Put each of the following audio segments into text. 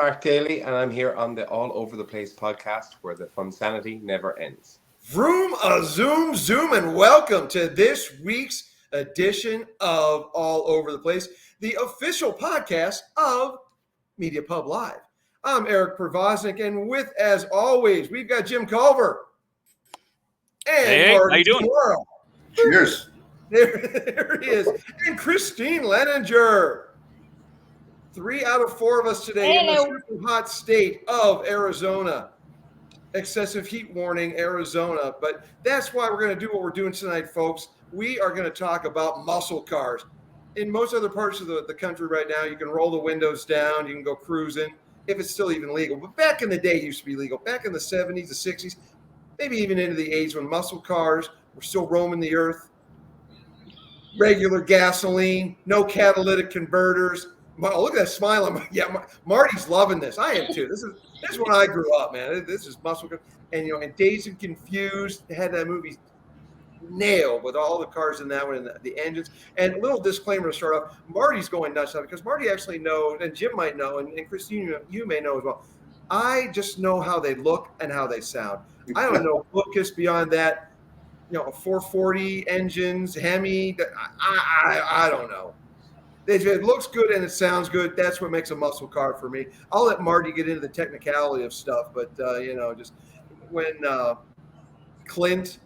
Mark Daly, and I'm here on the All Over the Place podcast where the funsanity never ends. Vroom a zoom zoom, and welcome to this week's edition of All Over the Place, the official podcast of Media Pub Live. I'm Eric Pervoznik, and with, as always, we've got Jim Culver and Hey, Marty how you doing? Morrow. Cheers. There he is, and Christine Leninger. 3 out of 4 of us today in the super hot state of Arizona. Excessive heat warning, Arizona. But that's why we're going to do what we're doing tonight, folks. We are going to talk about muscle cars. In most other parts of the country right now, you can roll the windows down, you can go cruising, if it's still even legal. But back in the day, it used to be legal. Back in the 70s, the 60s, maybe even into the 80s when muscle cars were still roaming the earth. Regular gasoline, no catalytic converters. Oh, look at that smile. Yeah, Marty's loving this. I am too. This is when I grew up, man. This is muscle car. And, and Dazed and Confused had that movie nailed with all the cars in that one and the engines. And a little disclaimer to start off, Marty's going nuts now because Marty actually knows, and Jim might know, and Christine, you may know as well. I just know how they look and how they sound. I don't know focus beyond that, a 440 engines, Hemi. I don't know. If it looks good and it sounds good, that's what makes a muscle car for me. I'll let Marty get into the technicality of stuff, but just when Clint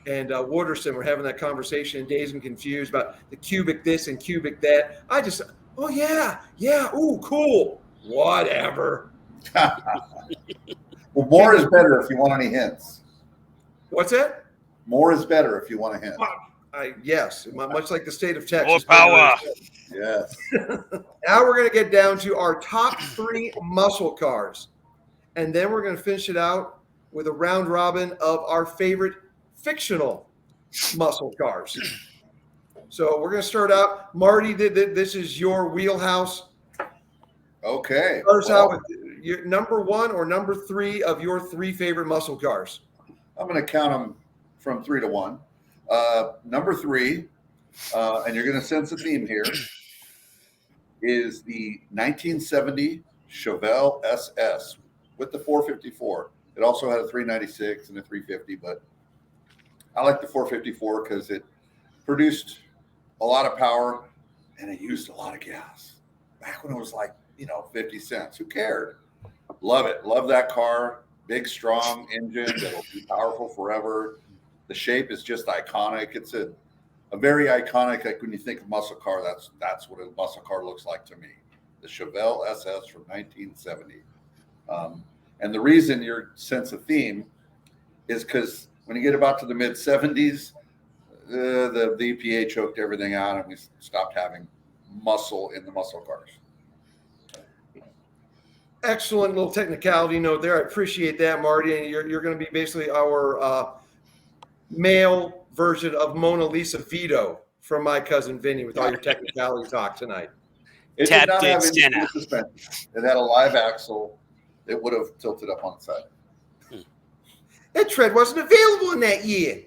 and Wooderson were having that conversation in Dazed and Confused about the cubic this and cubic that, I just, oh yeah, ooh, cool, whatever. Well, more is better if you want any hints. What's that? More is better if you want a hint. Yes, much like the state of Texas. More power. Yes. Now we're going to get down to our top 3 muscle cars. And then we're going to finish it out with a round robin of our favorite fictional muscle cars. So we're going to start out. Marty, this is your wheelhouse. Okay. Start us out with your number 1 or number 3 of your 3 favorite muscle cars. I'm going to count them from 3 to 1. Number 3, and you're going to sense a theme here, is the 1970 Chevelle SS with the 454. It also had a 396 and a 350, but I like the 454 because it produced a lot of power and it used a lot of gas. Back when it was like, 50 cents. Who cared? Love it. Love that car. Big, strong engine that'll be powerful forever. The shape is just iconic. It's a very iconic, like when you think of muscle car, that's what a muscle car looks like to me. The Chevelle SS from 1970. And the reason your sense of theme is because when you get about to the mid 70s, the EPA choked everything out and we stopped having muscle in the muscle cars. Excellent little technicality note there. I appreciate that, Marty. And you're going to be basically our male version of Mona Lisa Vito from My Cousin Vinny with all your technicality talk tonight. It did not have any suspension. It had a live axle. It would have tilted up on its side. That tread wasn't available in that year.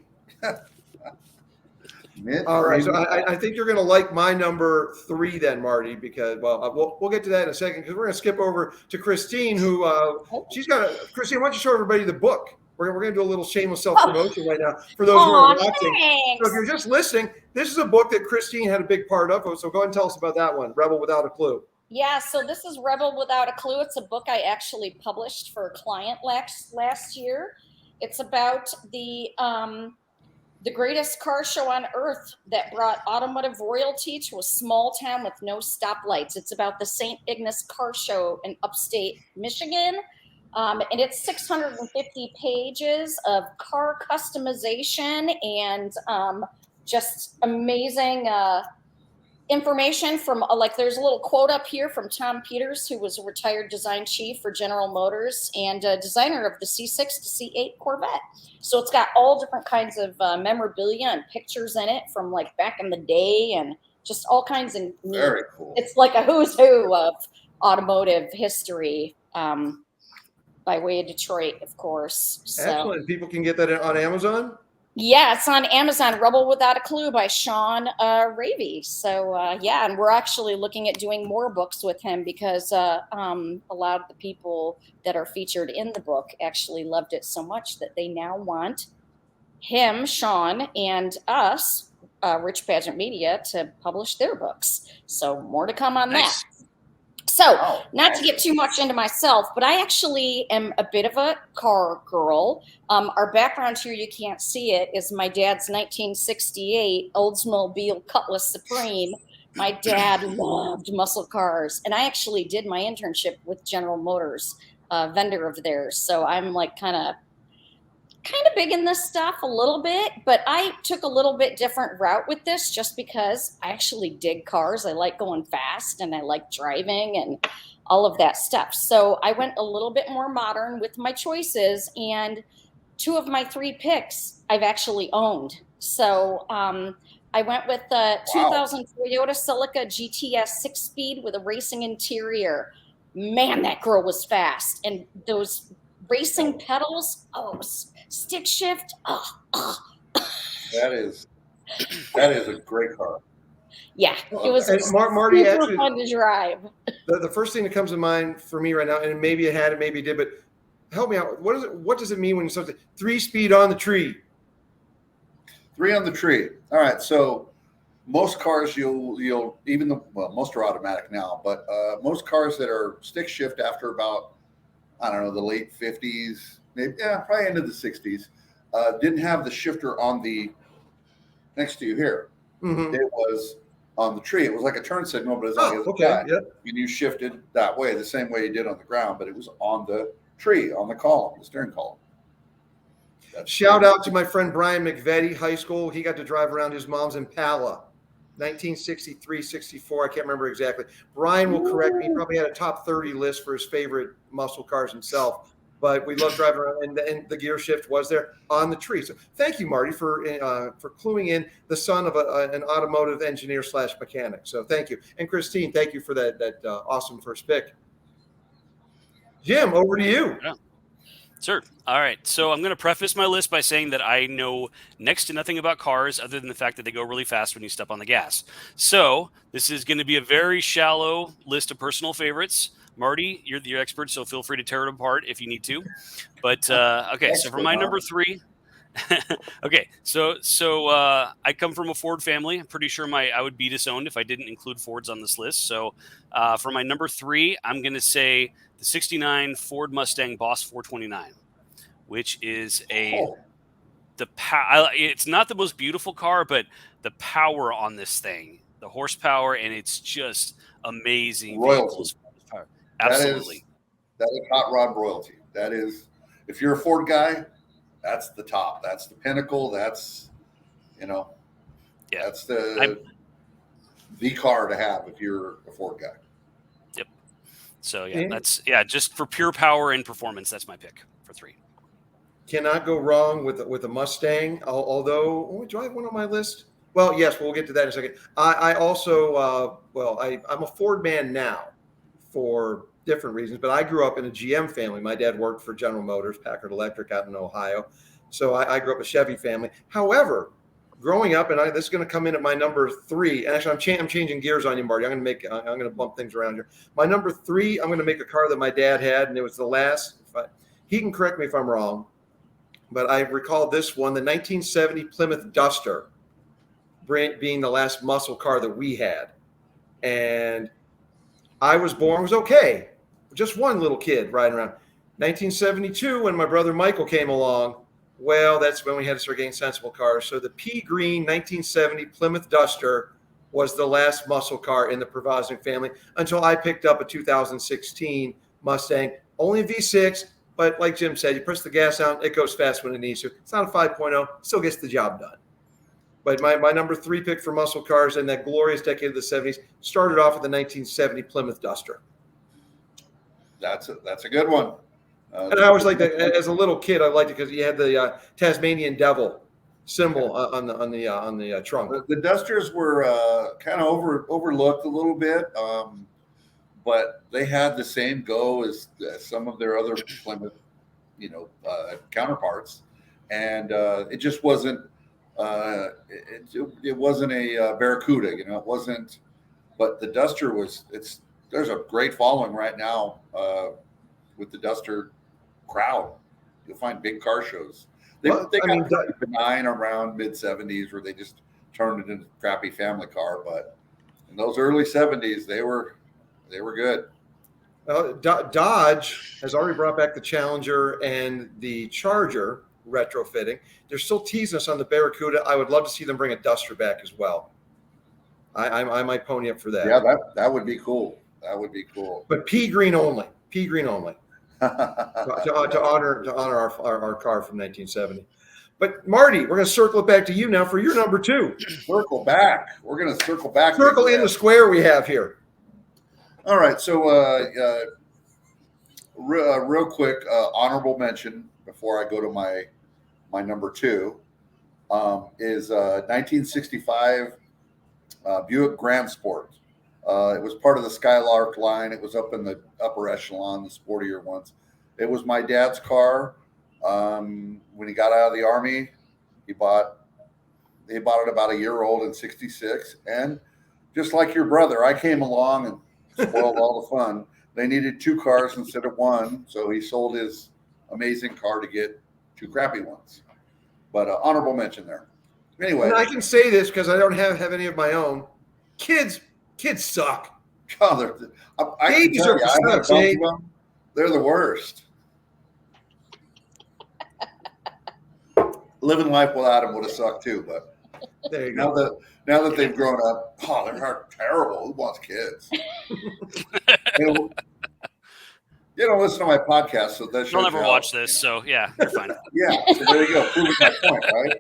All right, so I think you're going to like my number 3 then, Marty, because, we'll get to that in a second because we're going to skip over to Christine, who Christine, why don't you show everybody the book? We're going to do a little shameless self-promotion right now for those who are watching. Thanks. So if you're just listening, this is a book that Christine had a big part of. So go ahead and tell us about that one, Rebel Without a Clue. Yeah, so this is Rebel Without a Clue. It's a book I actually published for a client last year. It's about the greatest car show on earth that brought automotive royalty to a small town with no stoplights. It's about the St. Ignace Car Show in upstate Michigan. And it's 650 pages of car customization and just amazing information from there's a little quote up here from Tom Peters, who was a retired design chief for General Motors and designer of the C6 to C8 Corvette. So it's got all different kinds of memorabilia and pictures in it from back in the day and just all kinds of neat. Very cool. It's like a who's who of automotive history. By way of Detroit, of course. So. Excellent. People can get that on Amazon? Yeah, it's on Amazon. Rebel Without a Clue by Sean Ravey. So yeah, and we're actually looking at doing more books with him because a lot of the people that are featured in the book actually loved it so much that they now want him, Sean, and us, Rich Pageant Media, to publish their books. So more to come on that. So, not to get too much into myself, but I actually am a bit of a car girl. Our background here, you can't see it, is my dad's 1968 Oldsmobile Cutlass Supreme. My dad loved muscle cars, and I actually did my internship with General Motors, vendor of theirs. So I'm like kind of big in this stuff a little bit, but I took a little bit different route with this just because I actually dig cars. I like going fast and I like driving and all of that stuff. So I went a little bit more modern with my choices, and 2 of my 3 picks I've actually owned. So I went with the 2000 Toyota Celica GTS 6-speed with a racing interior. Man, that girl was fast. And those racing pedals, stick shift. That is a great car. Yeah, it was Marty, super actually, fun to drive. The first thing that comes to mind for me right now, and maybe it had it, maybe it did, but help me out. What does it mean when something 3-speed on the tree? 3 on the tree. All right. So most cars you'll most are automatic now, but most cars that are stick shift after about, I don't know, the late 50s, maybe, probably into the 60s, didn't have the shifter on the next to you here. Mm-hmm. It was on the tree. It was like a turn signal, but as long as and you shifted that way, the same way you did on the ground, but it was on the tree, on the column, the steering column. Shout out to my friend Brian McVetti, high school. He got to drive around his mom's Impala, 1963, 64. I can't remember exactly. Brian will correct me. He probably had a top 30 list for his favorite muscle cars himself. But we love driving around, and the gear shift was there on the tree. So thank you, Marty, for cluing in, the son of an automotive engineer / mechanic. So thank you. And Christine, thank you for that awesome first pick. Jim, over to you. Yeah. Sure. All right. So I'm going to preface my list by saying that I know next to nothing about cars other than the fact that they go really fast when you step on the gas. So this is going to be a very shallow list of personal favorites. Marty, you're the expert, so feel free to tear it apart if you need to. But okay, so for my number 3, okay, so I come from a Ford family. I'm pretty sure I would be disowned if I didn't include Fords on this list. So for my number 3, I'm going to say the '69 Ford Mustang Boss 429, which is it's not the most beautiful car, but the power on this thing, the horsepower, and it's just amazing. Royalty. Absolutely. That is hot rod royalty. That is, if you're a Ford guy, that's the top. That's the pinnacle. That's, that's the car to have if you're a Ford guy. Yep. So just for pure power and performance, that's my pick for 3. Cannot go wrong with a Mustang. Although, do I have one on my list? Well, yes, we'll get to that in a second. I also, I'm a Ford man now for different reasons, but I grew up in a GM family. My dad worked for General Motors, Packard Electric out in Ohio. So I grew up a Chevy family. However, growing up, and this is going to come in at my number 3. And actually, I'm changing gears on you, Marty. I'm going to bump things around here. My number 3, I'm going to make a car that my dad had, and it was the last. He can correct me if I'm wrong, but I recall this one, the 1970 Plymouth Duster, being the last muscle car that we had. And I was born, was okay. Just one little kid riding around. 1972, when my brother Michael came along, well, that's when we had to start getting sensible cars. So the pea green 1970 Plymouth Duster was the last muscle car in the Provozic family until I picked up a 2016 Mustang, only a V6, but like Jim said, you press the gas down, it goes fast when it needs to. It's not a 5.0, still gets the job done. But my number 3 pick for muscle cars in that glorious decade of the 70s started off with the 1970 Plymouth Duster. That's a good one. And I always liked that as a little kid. I liked it because you had the Tasmanian Devil symbol on the trunk. The Dusters were kind of overlooked a little bit, but they had the same go as some of their other Plymouth, counterparts. and it just wasn't. It wasn't a Barracuda, you know. It wasn't. But the Duster was. There's a great following right now with the Duster crowd. You'll find big car shows. They got benign around mid 70s where they just turned it into a crappy family car, but in those early 70s they were good. Dodge has already brought back the Challenger and the Charger retrofitting. They're still teasing us on the Barracuda. I would love to see them bring a Duster back as well. I might pony up for that. Yeah, that would be cool. That would be cool. But pea green only. Pea green only. to honor our car from 1970. But Marty, we're going to circle it back to you now for your number 2. Circle back. We're going to circle back. Circle in the square we have here. All right. So real quick, honorable mention before I go to my number 2 is 1965 Buick Grand Sport. It was part of the Skylark line. It was up in the upper echelon, the sportier ones. It was my dad's car. When he got out of the Army, he bought it about a year old in '66. And just like your brother, I came along and spoiled all the fun. They needed 2 cars instead of 1, so he sold his amazing car to get 2 crappy ones. But honorable mention there. Anyway, and I can say this because I don't have any of my own. Kids suck. Oh, Babies are sucks, eh? They're the worst. Living life without them would have sucked too, but there you go. Now that they've grown up, they're terrible. Who wants kids? You don't listen to my podcast, so that you'll never watch this. So yeah, you're fine. Yeah, so there you go. Proving my point, right?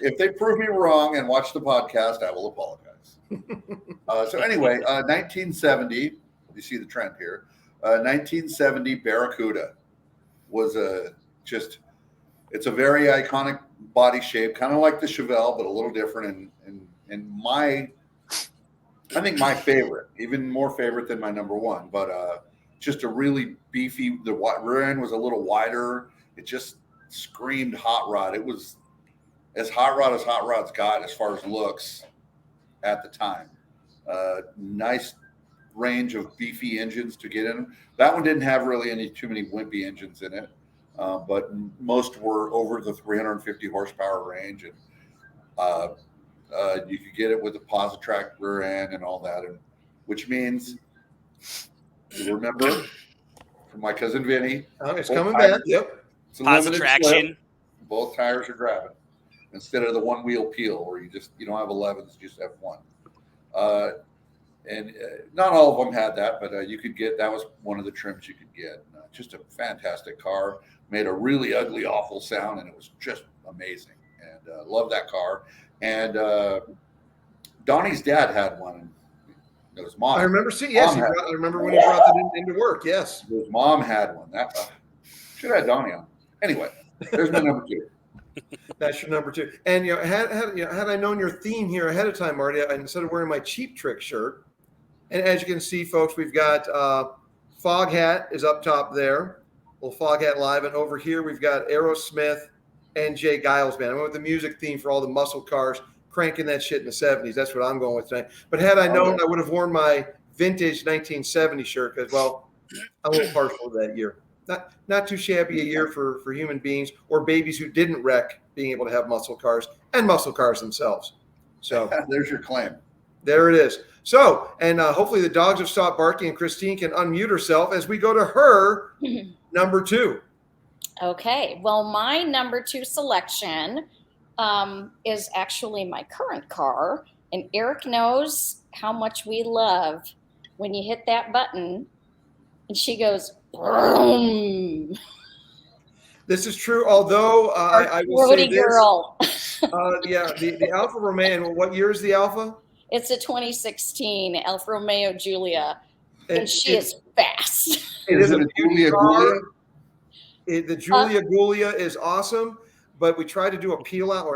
If they prove me wrong and watch the podcast, I will apologize. So anyway, 1970. You see the trend here. 1970 Barracuda was it's a very iconic body shape, kind of like the Chevelle, but a little different. And I think my favorite, even more favorite than my number 1, but just a really beefy. The rear end was a little wider. It just screamed hot rod. It was as hot rods got as far as looks at the time. Nice range of beefy engines to get in. That one didn't have really too many wimpy engines in it, but most were over the 350 horsepower range, and you could get it with a Positrack rear end and all that, and which means, you remember from my cousin Vinny, it's coming back. Yep, it's a limited traction. Both tires are grabbing instead of the one wheel peel where you don't have 11s, you just have 1. And not all of them had that, but you could get, that was one of the trims you could get. Just a fantastic car, made a really ugly, awful sound, and it was just amazing. And love that car. And Donnie's dad had one. It was mom. I remember seeing. Yes, I remember when he brought that into work. Yes, his mom had one. That should have had Donnie on. Anyway, there's my number 2. That's your number 2. And had I known your theme here ahead of time, Marty, instead of wearing my Cheap Trick shirt, and as you can see, folks, we've got Foghat is up top there, little Foghat Live, and over here we've got Aerosmith and Jay Giles Band. I went with the music theme for all the muscle cars, cranking that shit in the 70s. That's what I'm going with tonight. But had I known, I would have worn my vintage 1970 shirt because, well, I'm a little partial to that year. Not too shabby a year for human beings or babies who didn't wreck being able to have muscle cars and muscle cars themselves. So there's your claim. There it is. So, and hopefully the dogs have stopped barking and Christine can unmute herself as we go to her number 2. Okay. Well, my number 2 selection is actually my current car. And Eric knows how much we love when you hit that button and she goes, boom. This is true. Although I will say this. Girl. The Alfa Romeo. What year is the Alfa? It's a 2016 Alfa Romeo Giulia, and she is fast. It is a Giulia Giulia. The Giulia Giulia is awesome, but we tried to do a peel out,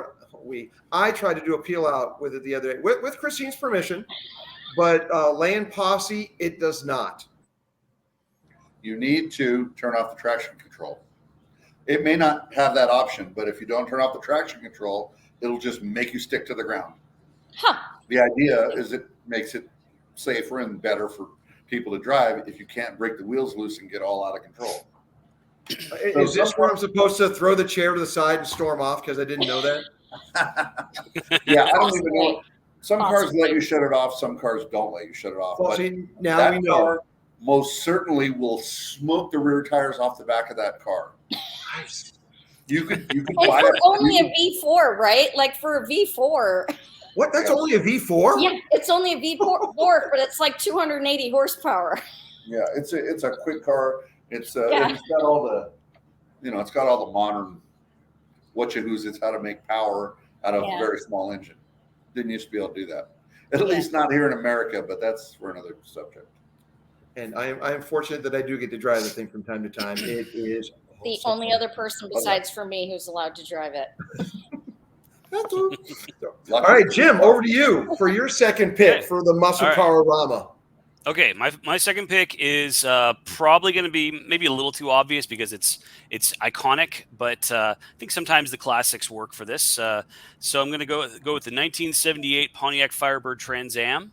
I tried to do a peel out with it the other day with Christine's permission, but Land Posse, it does not. You need to turn off the traction control. It may not have that option, but if you don't turn off the traction control, it'll just make you stick to the ground. Huh. The idea is it makes it safer and better for people to drive if you can't break the wheels loose and get all out of control. Is this where I'm supposed to throw the chair to the side and storm off because I didn't know that? Yeah, I don't even know. Possibly. Some cars Possibly. let you shut it off. Some cars don't let you shut it off. Well, But see, now that we know. car most certainly will smoke the rear tires off the back of that car. You could And buy for it. only a V4, right? Like for a V4. What? That's only a V4? Yeah, it's only a V4, but it's like 280 horsepower. Yeah, it's a quick car. It's Yeah. it's got all the, it's got all the modern whatcha-who's. It's how to make power out of Yeah. a very small engine. Didn't used to be able to do that. At least not here in America, but that's for another subject. And I am fortunate that I do get to drive the thing from time to time. It is The so only fun. other person besides for me who's allowed to drive it. All right, Jim, over to you for your second pick Okay. for the muscle All right. car-orama. Okay, my second pick is probably going to be maybe a little too obvious because it's iconic, but I think sometimes the classics work for this. So I'm going to go with the 1978 Pontiac Firebird Trans Am.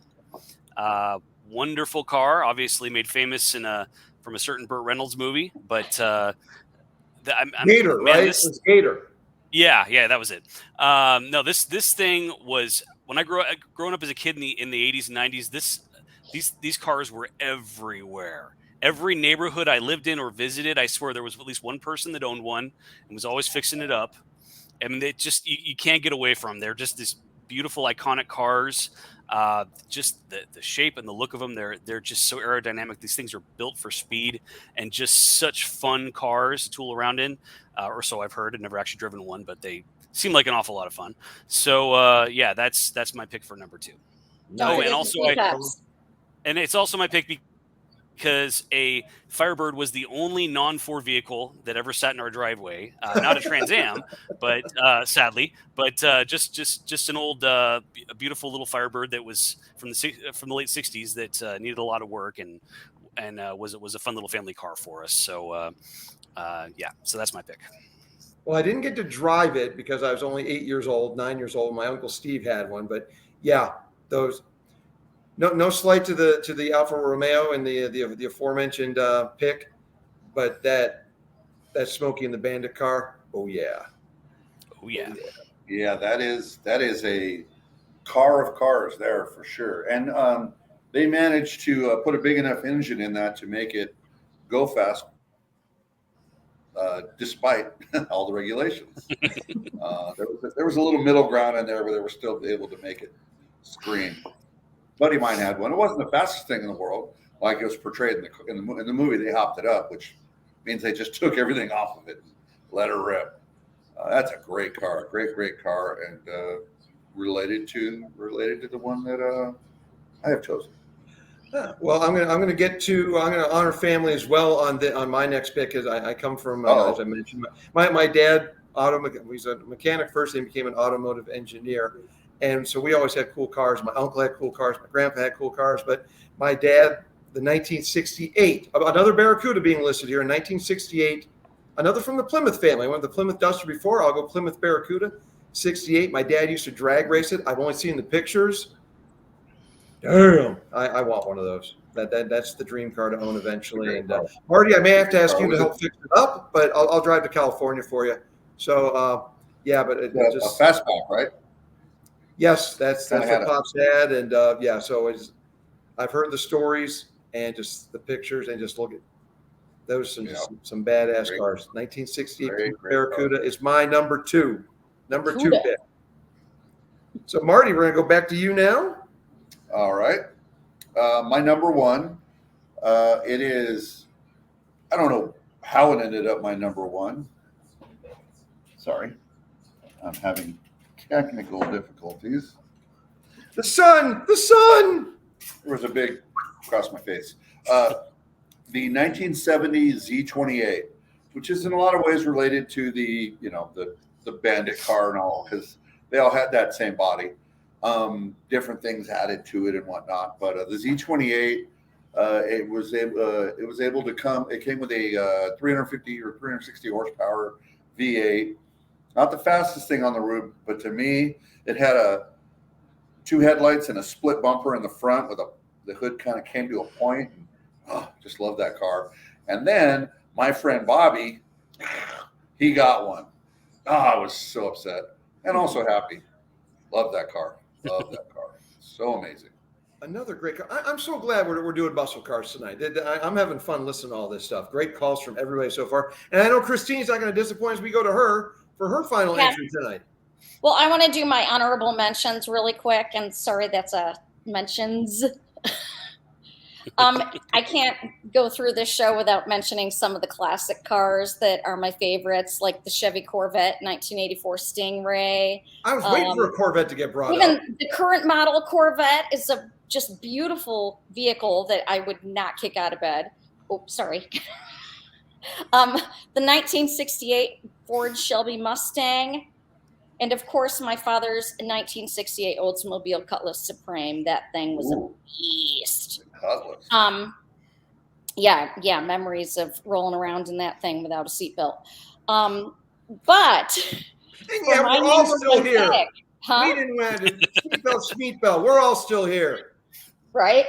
Wonderful car, obviously made famous from a certain Burt Reynolds movie, but Gator, right? It's Gator. Yeah, that was it. No, this thing was when growing up as a kid in the 80s and 90s. These cars were everywhere. Every neighborhood I lived in or visited, I swear there was at least one person that owned one and was always fixing it up. And they just you can't get away from them. They're just these beautiful, iconic cars. Just the shape and the look of them, they're just so aerodynamic. These things are built for speed and just such fun cars to tool around in, or so I've heard. I've never actually driven one, but they seem like an awful lot of fun. So yeah, that's my pick for number 2. Don't Oh, forget and the also peacocks. and it's also my pick because a Firebird was the only non-4 vehicle that ever sat in our driveway. Not a Trans Am, but sadly, but just an old, a beautiful little Firebird that was from the late '60s that needed a lot of work and was a fun little family car for us. So yeah, so that's my pick. Well, I didn't get to drive it because I was only 9 years old. My Uncle Steve had one, but yeah, those. No slight to the Alfa Romeo and the aforementioned pick, but that Smokey and the Bandit car. Oh yeah. Yeah, that is a car of cars there for sure. And they managed to put a big enough engine in that to make it go fast, despite all the regulations. There was a little middle ground in there where they were still able to make it scream. Buddy of mine had one. It wasn't the fastest thing in the world, like it was portrayed in the movie. They hopped it up, which means they just took everything off of it and let her rip. That's a great car, great car, and related to the one that I have chosen. Well, I'm gonna honor family as well on my next pick because I come from as I mentioned my dad he's a mechanic first, then became an automotive engineer. And so we always had cool cars. My uncle had cool cars. My grandpa had cool cars. But my dad, the 1968, another Barracuda being listed here in 1968, another from the Plymouth family. I went to the Plymouth Duster before. I'll go Plymouth Barracuda, 68. My dad used to drag race it. I've only seen the pictures. Damn, I want one of those. That's the dream car to own eventually. And Marty, I may have to ask you to help fix it up, but I'll drive to California for you. So yeah, but it just a fastback, right? Yes, that's what Pops had, and yeah. So I've heard the stories and just the pictures, and just look at those some badass cars. 1968 Barracuda is my number two pick. So Marty, we're gonna go back to you now. All right, my number 1. It is. I don't know how it ended up my number 1. Sorry, I'm having technical difficulties. The sun. There was a big across my face. The 1970 Z28, which is in a lot of ways related to the Bandit car and all, because they all had that same body. Different things added to it and whatnot. But the Z28 It was able to come. It came with a 350 or 360 horsepower V8. Not the fastest thing on the road, but to me, it had two headlights and a split bumper in the front with the hood kind of came to a point. Just love that car. And then my friend Bobby, he got one. I was so upset and also happy. Love that car. Love that car. So amazing. Another great car. I'm so glad we're doing muscle cars tonight. I'm having fun listening to all this stuff. Great calls from everybody so far. And I know Christine's not going to disappoint as we go to her for her final entry tonight. Well, I want to do my honorable mentions really quick. And sorry, that's a mentions. I can't go through this show without mentioning some of the classic cars that are my favorites, like the Chevy Corvette 1984 Stingray. I was waiting for a Corvette to get brought up. Even the current model Corvette is a just beautiful vehicle that I would not kick out of bed. Oh, sorry. The 1968 Ford Shelby Mustang. And of course, my father's 1968 Oldsmobile Cutlass Supreme. That thing was a beast. Cutlass. Yeah, memories of rolling around in that thing without a seatbelt. But and yeah, we're all still here. Pick, huh? We didn't want to seatbelt. We're all still here. Right?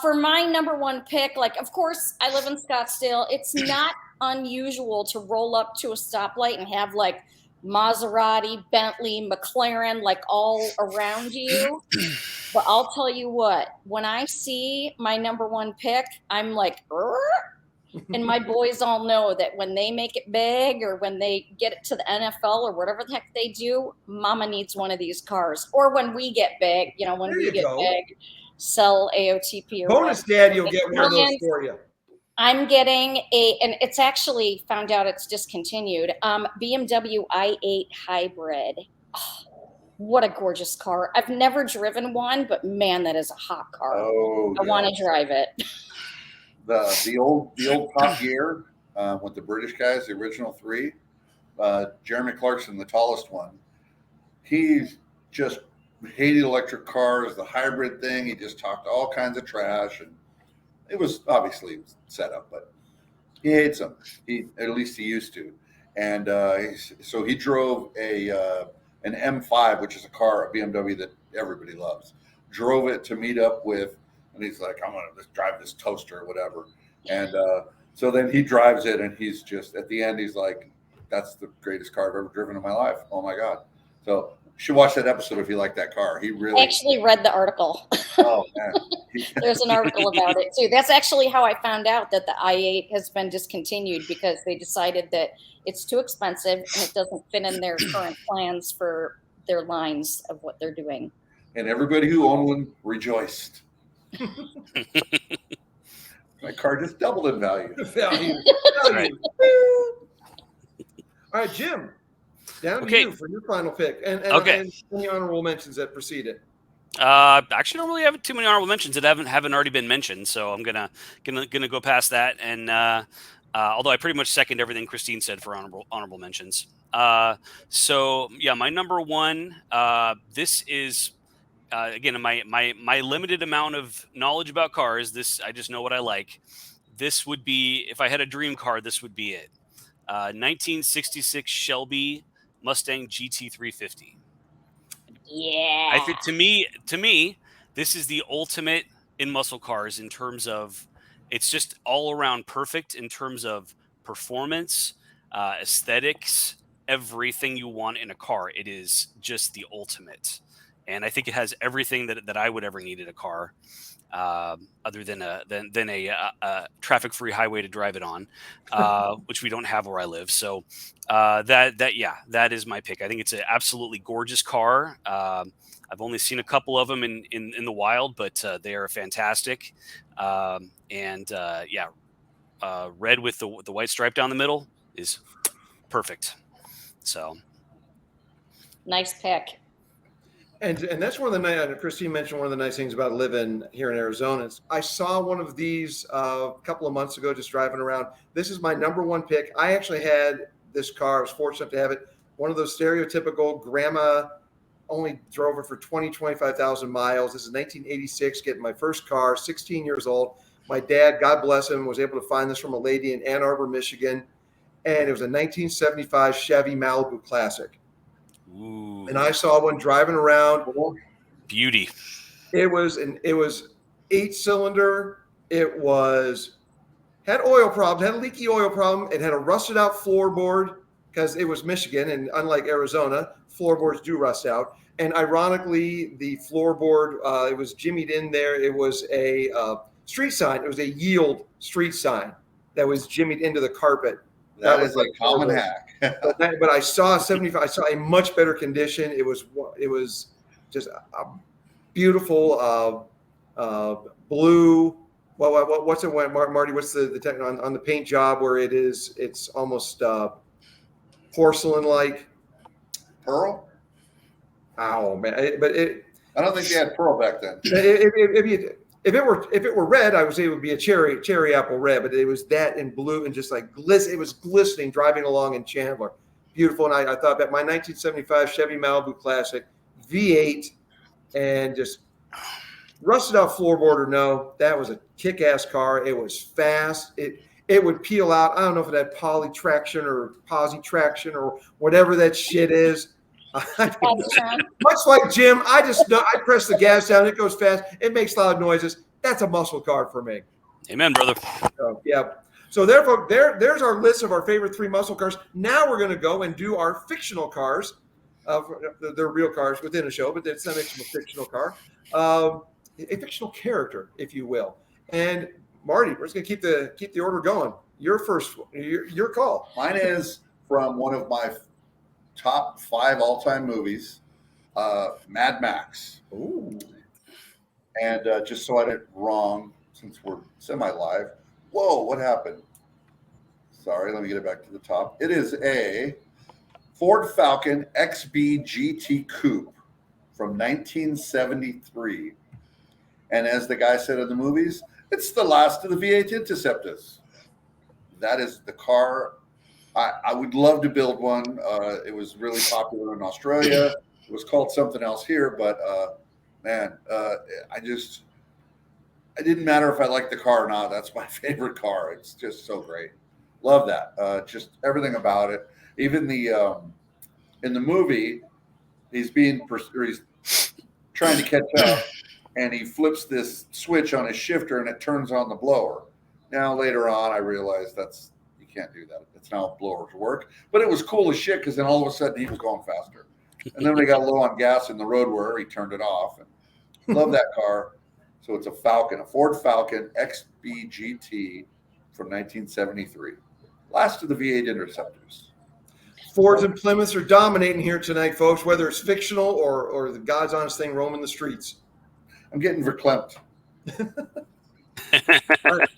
For my number one pick, like, of course, I live in Scottsdale. It's not unusual to roll up to a stoplight and have like Maserati, Bentley, McLaren, like all around you. But I'll tell you what, when I see my number one pick, I'm like, and my boys all know that when they make it big or when they get it to the NFL or whatever the heck they do, mama needs one of these cars. Or when we get big, when we get big, sell AOTP or bonus dad, you'll get one of those for you. I'm getting and it's actually found out it's discontinued, BMW i8 Hybrid. Oh, what a gorgeous car. I've never driven one, but man, that is a hot car. Oh, I want to drive it. The old Top Gear with the British guys, the original three. Jeremy Clarkson, the tallest one. He's just hated electric cars, the hybrid thing. He just talked all kinds of trash, and it was obviously set up, but he hates them. At least he used to, and so he drove an M5, which is a BMW that everybody loves. Drove it to meet up with, and he's like, "I'm gonna just drive this toaster or whatever." And so then he drives it, and he's just at the end, he's like, "That's the greatest car I've ever driven in my life." Oh my god! So you should watch that episode if you like that car. He really actually read the article. Oh man, there's an article about it too. That's actually how I found out that the i8 has been discontinued, because they decided that it's too expensive and it doesn't fit in their current plans for their lines of what they're doing. And everybody who owned one rejoiced. My car just doubled in value. Right. All right, Jim. Down to you for your final pick, and any honorable mentions that precede it. Actually, don't really have too many honorable mentions that haven't already been mentioned, so I'm gonna go past that. And although I pretty much second everything Christine said for honorable mentions. So yeah, my number one. This is again my limited amount of knowledge about cars. I just know what I like. This would be, if I had a dream car, this would be it. 1966 Shelby Mustang GT350. Yeah. I think to me, this is the ultimate in muscle cars in terms of it's just all around perfect in terms of performance, aesthetics, everything you want in a car. It is just the ultimate. And I think it has everything that I would ever need in a car, other than a traffic-free highway to drive it on, which we don't have where I live. So that is my pick. I think it's an absolutely gorgeous car. I've only seen a couple of them in the wild, but they are fantastic. Red with the white stripe down the middle is perfect. So nice pick. And that's one of the Christine mentioned one of the nice things about living here in Arizona. I saw one of these a couple of months ago, just driving around. This is my number one pick. I actually had this car. I was fortunate to have it. One of those stereotypical grandma only drove it for 25,000 miles. This is 1986, getting my first car, 16 years old. My dad, God bless him, was able to find this from a lady in Ann Arbor, Michigan. And it was a 1975 Chevy Malibu Classic. Ooh, And I saw one driving around. beauty. It was 8-cylinder. It had oil problems, had a leaky oil problem. It had a rusted out floorboard because it was Michigan, and unlike Arizona, floorboards do rust out. And ironically, the floorboard, it was jimmied in there. It was a street sign. It was a yield street sign that was jimmied into the carpet. That is a common hack. but I saw 75. I saw a much better condition. It was just a beautiful blue. Well, what's it? Marty, what's the tech on the paint job where it's almost porcelain like? Pearl? Oh man! I don't think they had pearl back then. If it were red, I would say it would be a cherry apple red, but it was that in blue and just like it was glistening driving along in Chandler. Beautiful. And I thought that my 1975 Chevy Malibu Classic V8 and just rusted out floorboard or no, that was a kick-ass car. It was fast. It would peel out. I don't know if it had poly traction or posi traction or whatever that shit is. Much like Jim, I press the gas down. It goes fast. It makes loud noises. That's a muscle car for me. Amen, brother. So, yeah. So therefore, there's our list of our favorite 3 muscle cars. Now we're going to go and do our fictional cars. They're real cars within a show, but it's not a fictional car. A fictional character, if you will. And Marty, we're just going to keep the order going. Your first, your call. Mine is from one of my top 5 all-time movies, Mad Max. Ooh. And just so I didn't wrong, since we're semi-live. Whoa, what happened? Sorry, let me get it back to the top. It is a Ford Falcon XB GT Coupe from 1973. And as the guy said in the movies, it's the last of the V8 Interceptors. That is the car. I would love to build one. It was really popular in Australia. It was called something else here, but man, it didn't matter if I liked the car or not. That's my favorite car. It's just so great. Love that. Just everything about it. Even the in the movie, he's trying to catch up, and he flips this switch on his shifter, and it turns on the blower. Now later on, I realized you can't do that. That's not how blowers work. But it was cool as shit because then all of a sudden he was going faster. And then when he got low on gas in the road where he turned it off. And love that car. So it's a Ford Falcon XB GT from 1973. Last of the V8 Interceptors. Fords and Plymouths are dominating here tonight, folks, whether it's fictional or the God's honest thing roaming the streets. I'm getting verklempt.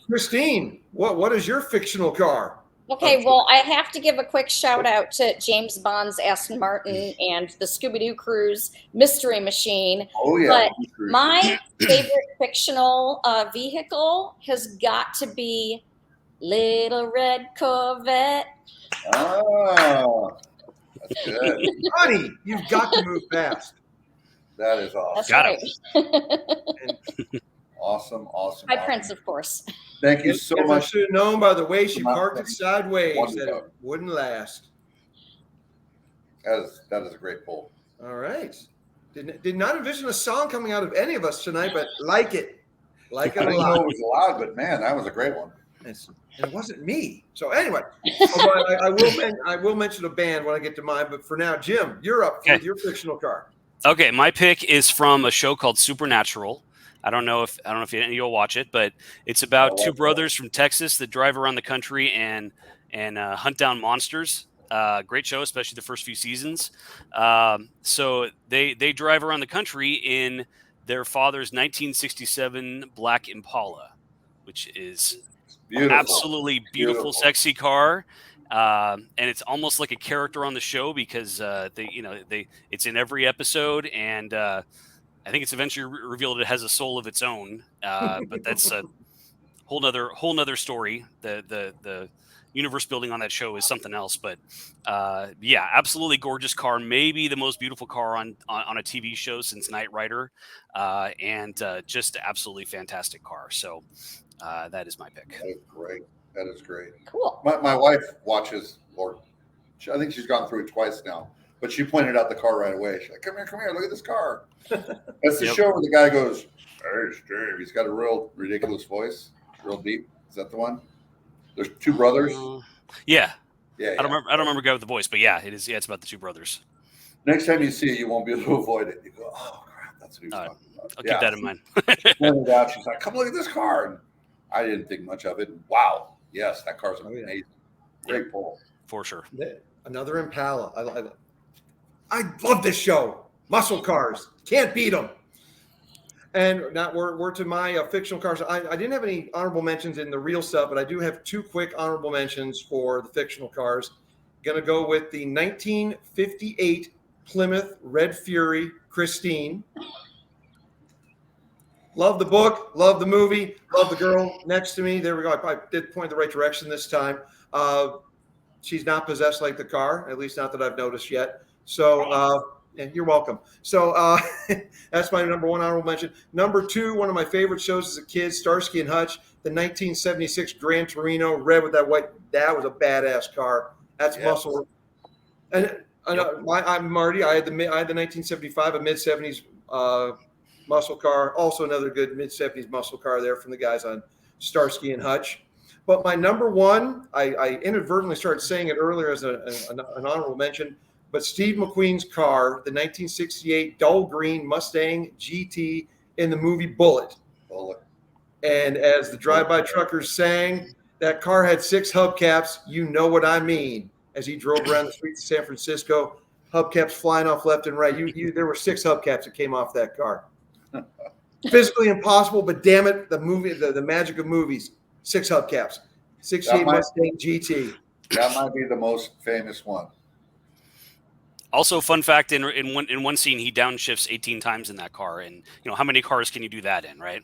Christine, what is your fictional car? Okay, well, I have to give a quick shout out to James Bond's Aston Martin and the Scooby-Doo Crew's Mystery Machine. Oh, yeah. But my favorite fictional vehicle has got to be Little Red Corvette. Oh, that's good. Honey, you've got to move fast. That is awesome. That's Got right. Awesome. My Prince, of course. Thank you so much. Should have known by the way she parked it sideways Wonderful. that it wouldn't last. That is a great pull. All right. Did not envision a song coming out of any of us tonight, but like it. Like I it a didn't know lot. it was loud, but man, that was a great one. And it wasn't me. So anyway, I will mention a band when I get to mine. But for now, Jim, you're up with your fictional car. Okay, my pick is from a show called Supernatural. I don't know if you'll watch it, but it's about 2 brothers from Texas that drive around the country and hunt down monsters. Great show, especially the first few seasons. So they drive around the country in their father's 1967 black Impala, which is Beautiful. absolutely beautiful, sexy car. And it's almost like a character on the show because it's in every episode, and I think it's eventually revealed it has a soul of its own. But that's whole nother story. The universe building on that show is something else. But yeah, absolutely gorgeous car. Maybe the most beautiful car on a TV show since Knight Rider, and just absolutely fantastic car. So that is my pick. That is great. That is great. Cool. My wife watches, or I think she's gone through it twice now, but she pointed out the car right away. She's like, come here, look at this car. That's the show where the guy goes, hey, Steve. He's got a real ridiculous voice, real deep. Is that the one? There's two brothers. Yeah. Yeah. I don't remember the guy with the voice, but yeah, it is. Yeah, it's about the two brothers. Next time you see it, you won't be able to avoid it. You go, oh crap, that's what he was talking about. I'll keep that in mind. She pointed out, she's like, come look at this car. And I didn't think much of it. Wow. Yes, that car's amazing. Great pull. For sure. Another Impala. I love this show. Muscle cars. Can't beat them. And now we're to my fictional cars. I didn't have any honorable mentions in the real stuff, but I do have two quick honorable mentions for the fictional cars. Going to go with the 1958 Plymouth Red Fury Christine. Love the book, love the movie, love the girl next to me. There we go. I did point in the right direction this time. She's not possessed like the car, at least not that I've noticed yet. So you're welcome. So that's my number one honorable mention. Number two, one of my favorite shows as a kid, Starsky and Hutch, the 1976 Gran Torino, red with that white. That was a badass car. That's muscle. And I'm Marty. I had the 1975, a mid-70s muscle car. Also another good mid-70s muscle car there from the guys on Starsky and Hutch. But my number one, I inadvertently started saying it earlier as an honorable mention, but Steve McQueen's car, the 1968 dull green Mustang GT in the movie Bullet. And as the drive-by truckers sang, that car had 6 hubcaps. You know what I mean. As he drove around the streets of San Francisco, hubcaps flying off left and right. There were 6 hubcaps that came off that car. Physically impossible, but damn it, the movie, the magic of movies. 6 hubcaps. 68 Mustang GT. That might be the most famous one. Also, fun fact: in one scene, he downshifts 18 times in that car, and how many cars can you do that in, right?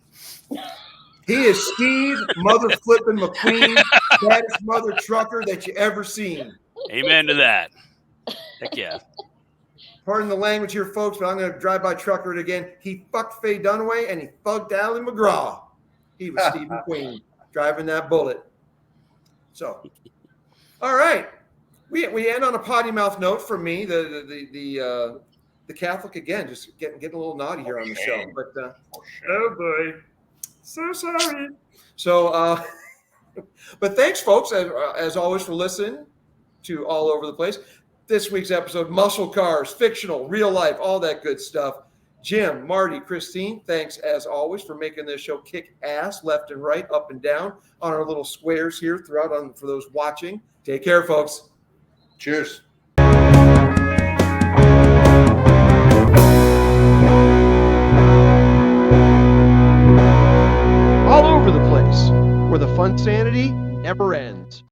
He is Steve Mother Flippin' McQueen, baddest mother trucker that you ever seen. Amen to that. Heck yeah. Pardon the language here, folks, but I'm going to drive by trucker it again. He fucked Faye Dunaway and he fucked Alan McGraw. He was Steve McQueen driving that Bullet. So, all right. We end on a potty mouth note from me, the Catholic again, just getting a little naughty here on the show. But oh boy, so sorry. So, but thanks, folks, as always, for listening to All Over the Place. This week's episode: muscle cars, fictional, real life, all that good stuff. Jim, Marty, Christine, thanks as always for making this show kick ass left and right, up and down on our little squares here throughout. For those watching, take care, folks. Cheers. All Over the Place, where the fun sanity never ends.